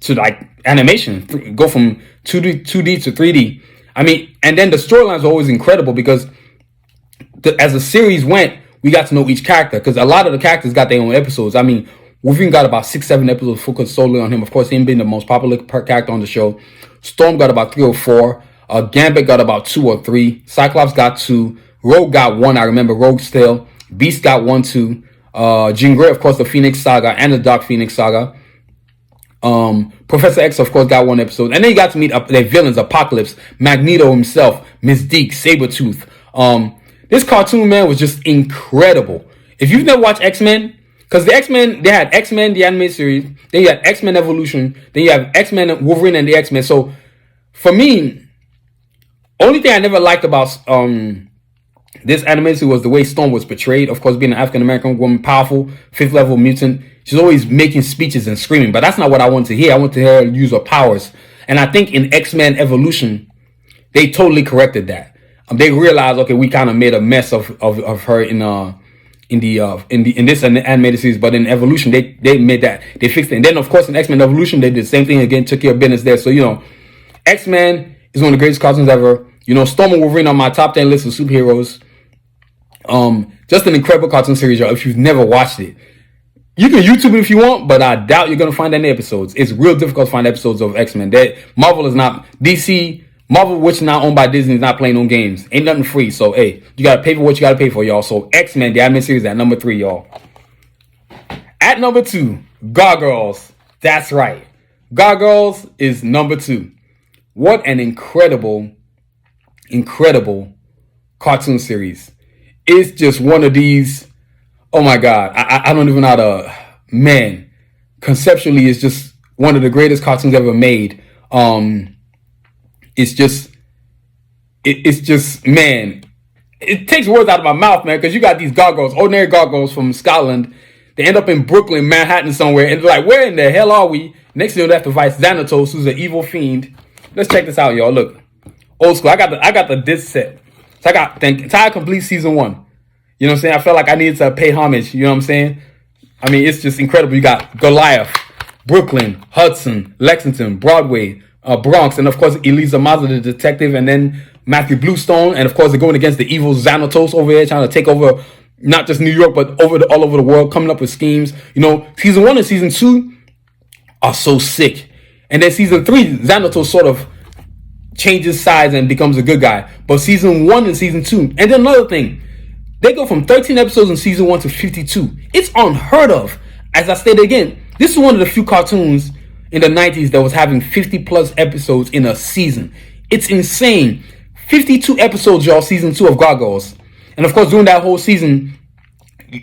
A: like animation, go from 2D to 3D. I mean, and then the storylines are always incredible because as the series went, we got to know each character, because a lot of the characters got their own episodes. I mean, Wolverine got about 6-7 episodes focused solely on him. Of course, him being the most popular character on the show. Storm got about 3 or 4. Gambit got about 2 or 3. Cyclops got 2. Rogue got 1. I remember Rogue still. Beast got 1, 2. Jean Grey, of course, the Phoenix Saga and the Dark Phoenix Saga. Professor X, of course, got 1 episode. And then you got to meet their villains, Apocalypse, Magneto himself, Mystique, Sabretooth. This cartoon, man, was just incredible. If you've never watched X-Men, because the X-Men, they had X-Men, the animated series, then you had X-Men Evolution, then you have X-Men, Wolverine, and the X-Men. So, for me, only thing I never liked about this animated series was the way Storm was portrayed. Of course, being an African-American woman, powerful, 5th level mutant. She's always making speeches and screaming, but that's not what I want to hear. I want to hear her use her powers. And I think in X-Men Evolution, they totally corrected that. They realized, okay, we kind of made a mess of her in this animated series, but in Evolution, they made that, they fixed it. And then, of course, in X-Men Evolution, they did the same thing again, took care of business there. So, you know, X-Men is one of the greatest cartoons ever. You know, Storm and Wolverine on my top 10 list of superheroes. Just an incredible cartoon series, y'all. If you've never watched it, you can YouTube it if you want, but I doubt you're gonna find any episodes. It's real difficult to find episodes of X-Men. Marvel is not DC. Marvel, which is not owned by Disney, is not playing no games. Ain't nothing free. So, hey, you gotta pay for what you gotta pay for, y'all. So, X-Men, the animated series, at number 3, y'all. At number 2, Gargoyles. That's right. Gargoyles is number 2. What an incredible cartoon series. It's just one of these, oh my God, I don't even know how to, man, conceptually, it's just one of the greatest cartoons ever made. It's just, man, it takes words out of my mouth, man, because you got these gargoyles, ordinary gargoyles from Scotland. They end up in Brooklyn, Manhattan somewhere, and they're like, where in the hell are we? Next thing they have to fight Xanatos, who's an evil fiend. Let's check this out, y'all. Look, old school. I got the disc set. So I got the entire complete season 1. You know what I'm saying? I felt like I needed to pay homage. You know what I'm saying? I mean, it's just incredible. You got Goliath, Brooklyn, Hudson, Lexington, Broadway, Bronx, and of course, Elisa Mazza, the detective, and then Matthew Bluestone. And of course, they're going against the evil Xanatos over here, trying to take over not just New York, but all over the world, coming up with schemes. You know, season 1 and season 2 are so sick. And then season 3, Xanatos sort of changes sides and becomes a good guy. But season 1 and season 2, and then another thing, they go from 13 episodes in season 1 to 52. It's unheard of. As I stated again, this is one of the few cartoons in the 90s that was having 50 plus episodes in a season. It's insane. 52 episodes, y'all, season 2 of Gargoyles. And of course, during that whole season,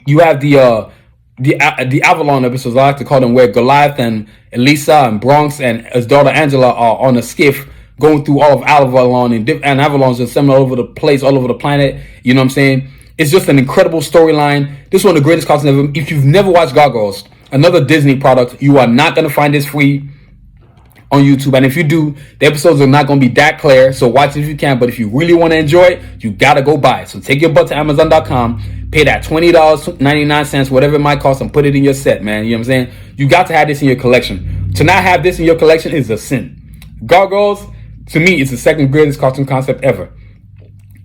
A: you have the Avalon episodes, I like to call them, where Goliath and Elisa and Bronx and his daughter Angela are on a skiff going through all of Avalon, and Avalon's just similar all over the place, all over the planet. You know what I'm saying? It's just an incredible storyline. This is one of the greatest cartoons ever. If you've never watched Gargoyles, another Disney product, you are not going to find this free on YouTube. And if you do, the episodes are not going to be that clear. So watch it if you can. But if you really want to enjoy it, you got to go buy it. So take your butt to Amazon.com, pay that $20.99, whatever it might cost, and put it in your set, man. You know what I'm saying? You got to have this in your collection. To not have this in your collection is a sin. Gargoyles, to me, is the second greatest cartoon concept ever.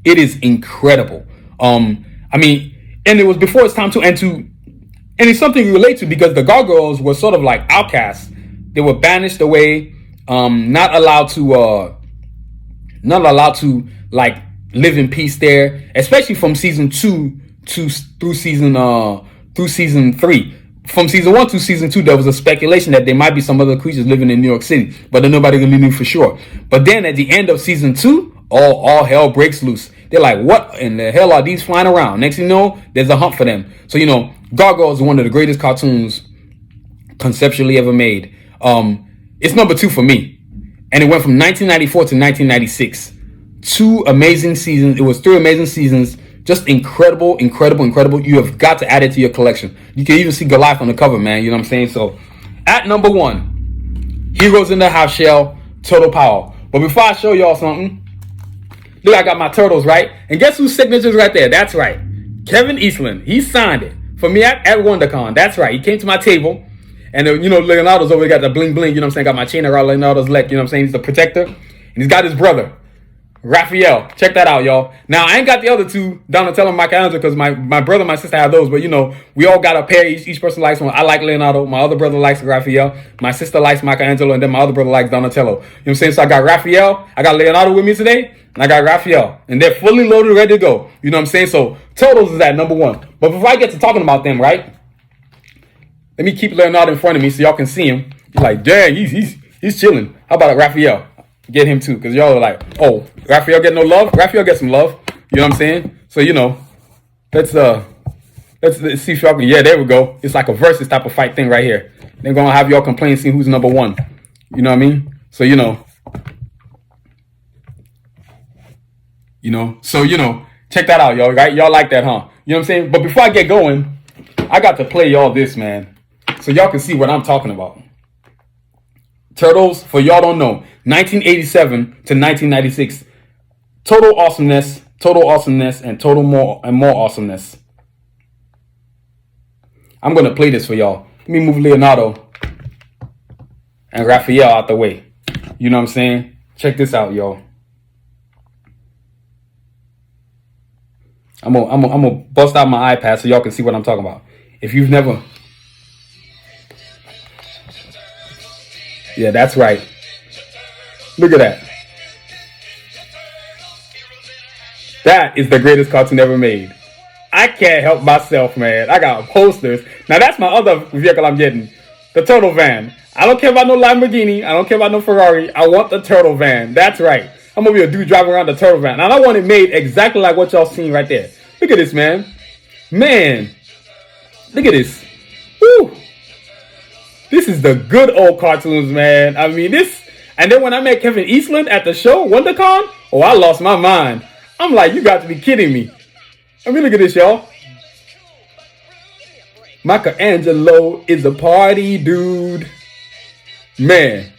A: It is incredible. I mean, and it was before its time and it's something you relate to, because the gargoyles were sort of like outcasts. They were banished away, not allowed to like live in peace there, especially from season 2 to through season 3. From season 1 to season 2, there was a speculation that there might be some other creatures living in New York City, but then nobody really knew for sure. But then at the end of season 2, all hell breaks loose. They're like, what in the hell are these flying around? Next thing you know, there's a hunt for them. So, Gargoyles is one of the greatest cartoons conceptually ever made. It's number 2 for me. And it went from 1994 to 1996. 2 amazing seasons. It was 3 amazing seasons. Just incredible. You have got to add it to your collection. You can even see Goliath on the cover, man. You know what I'm saying? So, at number 1, Heroes in the Half Shell, Total Power. But before I show y'all something, look, I got my turtles, right? And guess whose signature's right there? That's right. Kevin Eastland. He signed it for me at WonderCon. That's right. He came to my table. And, Leonardo's over there got the bling bling. You know what I'm saying? Got my chain around Leonardo's neck. You know what I'm saying? He's the protector. And he's got his brother, Raphael. Check that out, y'all. Now, I ain't got the other 2, Donatello and Michelangelo, because my brother and my sister have those. But, we all got a pair. Each person likes one. I like Leonardo. My other brother likes Raphael. My sister likes Michelangelo. And then my other brother likes Donatello. You know what I'm saying? So I got Raphael. I got Leonardo with me today. And I got Raphael. And they're fully loaded, ready to go. You know what I'm saying? So, Totals is at number 1. But before I get to talking about them, right? Let me keep Leonardo in front of me so y'all can see him. You're like, dang, he's chilling. How about Raphael? Get him too, because y'all are like, oh, Raphael get no love? Raphael get some love. You know what I'm saying? So, let's see if y'all can, yeah, there we go. It's like a versus type of fight thing right here. They're going to have y'all complain, see who's number 1. You know what I mean? So, check that out, y'all, right? Y'all like that, huh? You know what I'm saying? But before I get going, I got to play y'all this, man, so y'all can see what I'm talking about. Turtles, for y'all don't know, 1987 to 1996. Total awesomeness, and more awesomeness. I'm going to play this for y'all. Let me move Leonardo and Raphael out the way. You know what I'm saying? Check this out, y'all. I'm gonna bust out my iPad so y'all can see what I'm talking about. If you've never... Yeah, that's right. Look at that. That is the greatest cartoon ever made. I can't help myself, man. I got posters. Now, that's my other vehicle I'm getting. The Turtle Van. I don't care about no Lamborghini. I don't care about no Ferrari. I want the Turtle Van. That's right. I'm going to be a dude driving around the Turtle Van. And I want it made exactly like what y'all seen right there. Look at this, man. Man. Look at this. Woo. This is the good old cartoons, man. I mean, this. And then when I met Kevin Eastland at the show, WonderCon, oh, I lost my mind. I'm like, you got to be kidding me. I mean, look at this, y'all. Michelangelo is a party dude. Man.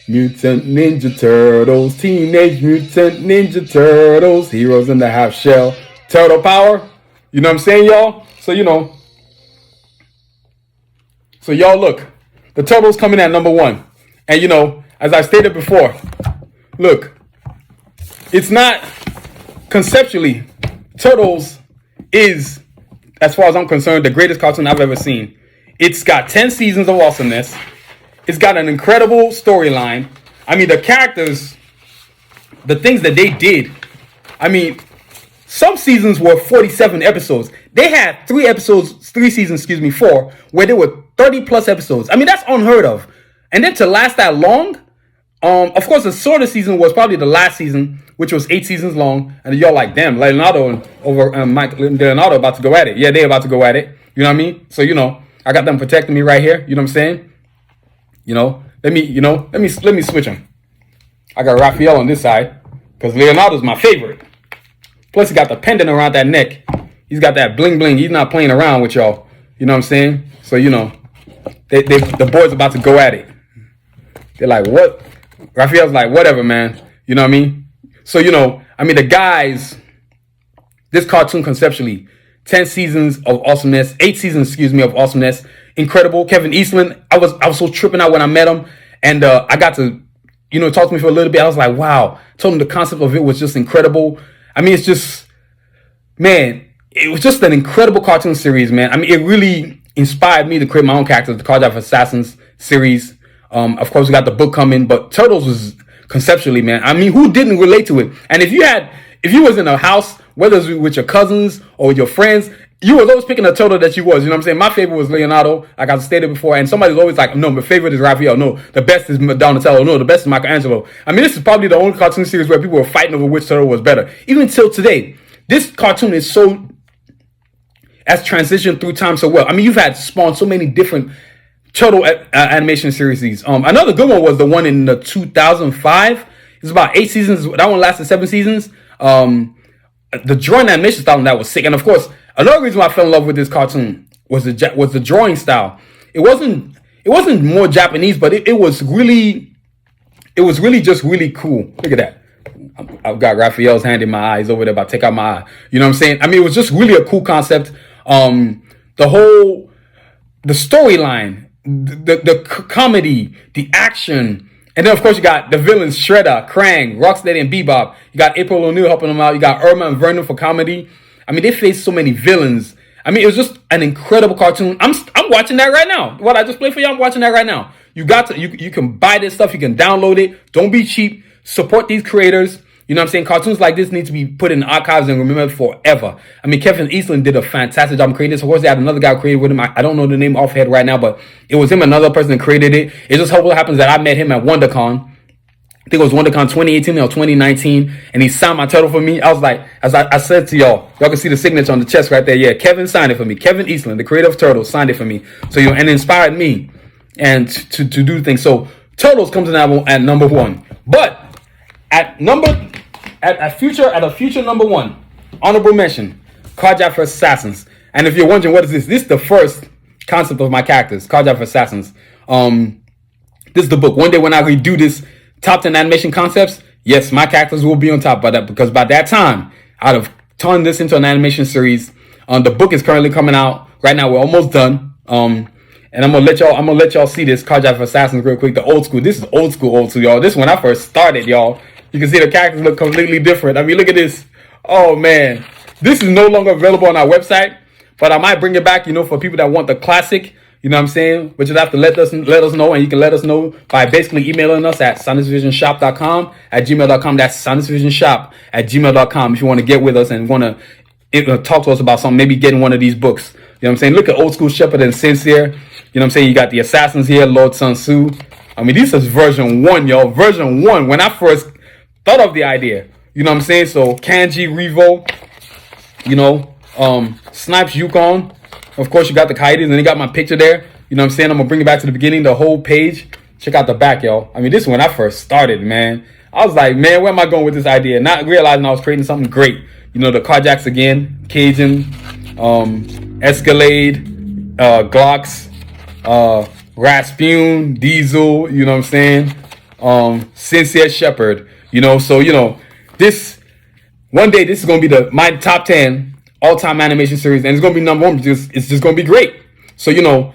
A: Mutant Ninja Turtles, Teenage Mutant Ninja Turtles, Heroes in the Half Shell, Turtle Power. You know what I'm saying, y'all? So, So, y'all, look. The Turtles coming at number 1. And, as I stated before, look. It's not conceptually. Turtles is, as far as I'm concerned, the greatest cartoon I've ever seen. It's got 10 seasons of awesomeness. It's got an incredible storyline. I mean, the characters, the things that they did. I mean, some seasons were 47 episodes. They had 4, where there were 30 plus episodes. I mean, that's unheard of. And then to last that long, of course, the shortest season was probably the last season, which was 8 seasons long. And y'all like, damn, Leonardo and Leonardo about to go at it. Yeah, they're about to go at it. You know what I mean? So, I got them protecting me right here. You know what I'm saying? Let me switch them. I got Raphael on this side because Leonardo's my favorite. Plus, he got the pendant around that neck. He's got that bling bling. He's not playing around with y'all. You know what I'm saying? So, the boys about to go at it. They're like, what? Raphael's like, whatever, man. You know what I mean? So, the guys, this cartoon conceptually, 10 seasons of awesomeness, 8 seasons, of awesomeness. Incredible. Kevin Eastland, I was so tripping out when I met him. And I got to, talk to me for a little bit. I was like, wow. Told him the concept of it was just incredible. I mean, it's just, man, it was just an incredible cartoon series, man. I mean, it really inspired me to create my own characters, the Karjakz Vs Assassins series. Of course, we got the book coming, but Turtles was conceptually, man. I mean, who didn't relate to it? And if you was in a house, whether it was with your cousins or with your friends, you was always picking a turtle that you was. You know what I'm saying? My favorite was Leonardo, like I stated before, and somebody's always like, no, my favorite is Raphael. No, the best is Donatello. No, the best is Michelangelo. I mean, this is probably the only cartoon series where people were fighting over which turtle was better. Even till today, this cartoon is has transitioned through time so well. I mean, you've had spawned so many different turtle animation series. Another good one was the one in 2005. It's about 8 seasons. That one lasted 7 seasons. The drawing animation style on that was sick, and of course, another reason why I fell in love with this cartoon was the drawing style. It wasn't more Japanese, but it was really just really cool. Look at that. I've got Raphael's hand in my eyes over there about to take out my eye. You know what I'm saying? I mean, it was just really a cool concept. The storyline, the comedy, the action. And then, of course, you got the villains, Shredder, Krang, Rocksteady, and Bebop. You got April O'Neil helping them out. You got Irma and Vernon for comedy. I mean, they faced so many villains. I mean, it was just an incredible cartoon. I'm watching that right now. What I just played for you, I'm watching that right now. You can buy this stuff. You can download it. Don't be cheap. Support these creators. You know what I'm saying? Cartoons like this need to be put in the archives and remembered forever. I mean, Kevin Eastland did a fantastic job creating this. Of course, they had another guy created with him. I don't know the name offhand right now, but it was him, another person that created it. It just hopefully happens that I met him at WonderCon. I think it was WonderCon 2018 or 2019, and he signed my turtle for me. I was like, as I said to y'all can see the signature on the chest right there. Yeah, Kevin signed it for me. Kevin Eastland, the creator of Turtles, signed it for me. So, and it inspired me and to do things. So, Turtles comes in at number 1. But at a future number 1, honorable mention, Karjakz Vs Assassins. And if you're wondering what is this is the first concept of my characters, Karjakz Vs Assassins. This is the book. One day when I redo this top 10 animation concepts, yes, my characters will be on top by that, because by that time, I'd have turned this into an animation series. The book is currently coming out. Right now, we're almost done. And I'm gonna let y'all see this Karjakz Vs Assassins real quick. The old school. This is old school, y'all. This is when I first started, y'all. You can see the characters look completely different. I mean, look at this. Oh man, this is no longer available on our website, but I might bring it back. You know, for people that want the classic. You know what I'm saying? But you have to let us know, and you can let us know by basically emailing us at sonicvisionshop.com at gmail.com. That's sonicvisionshop@gmail.com if you want to get with us and want to talk to us about something, maybe getting one of these books. You know what I'm saying? Look at Old School Shepherd and Sincere. You know what I'm saying? You got the Assassins here, Lord Sun Tzu. I mean, this is version 1, y'all. Version 1. When I first thought of the idea, you know what I'm saying? So Kanji, Revo, you know, Snipes, Yukon. Of course, you got the Coyotes, and you got my picture there. You know what I'm saying? I'm going to bring it back to the beginning, the whole page. Check out the back, y'all. I mean, this is when I first started, man. I was like, man, where am I going with this idea? Not realizing I was creating something great. You know, the Karjakz again, Cajun, Escalade, Glocks, Rasputin, Diesel, you know what I'm saying? Sincere Shepherd, you know. So, you know, one day this is going to be my top 10 all-time animation series, and it's going to be number 1 because it's just going to be great. So, you know,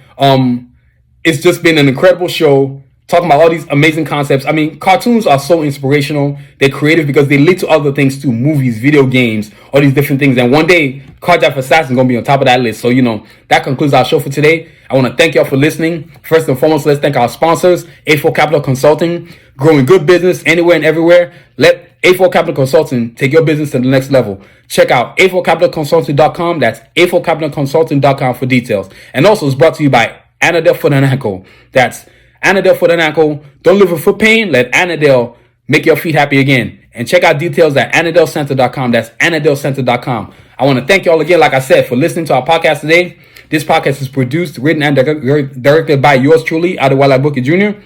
A: it's just been an incredible show, talking about all these amazing concepts. I mean, cartoons are so inspirational. They're creative because they lead to other things too, movies, video games, all these different things. And one day, Karjakz Vs Assassins is going to be on top of that list. So, you know, that concludes our show for today. I want to thank y'all for listening. First and foremost, let's thank our sponsors, A4 Capital Consulting, growing good business anywhere and everywhere. Let A4 Capital Consulting take your business to the next level. Check out a4capitalconsulting.com. That's a4capitalconsulting.com for details. And also, it's brought to you by Anadel Foot and Ankle. That's Anadel Foot and Ankle. Don't live with foot pain. Let Anadel make your feet happy again. And check out details at AnadelCenter.com. That's AnadelCenter.com. I want to thank you all again, like I said, for listening to our podcast today. This podcast is produced, written, and directed by yours truly, Adewale Booker Jr.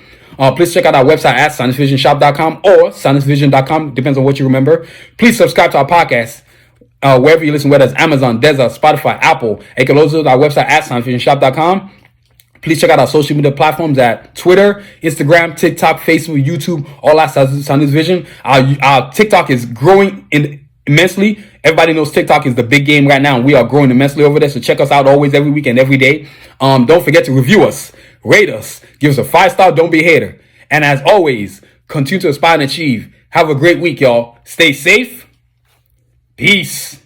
A: Please check out our website at sonicvisionshop.com or sonicvision.com, depends on what you remember. Please subscribe to our podcast wherever you listen, whether it's Amazon, Desert, Spotify, Apple. You can also visit our website at sonicvisionshop.com. Please check out our social media platforms at Twitter, Instagram, TikTok, Facebook, YouTube, all at Sonic Vision. Our TikTok is growing immensely. Everybody knows TikTok is the big game right now, and we are growing immensely over there. So check us out always, every week and every day. Don't forget to review us, rate us, give us a 5-star, don't be a hater. And as always, continue to aspire and achieve. Have a great week, y'all. Stay safe. Peace.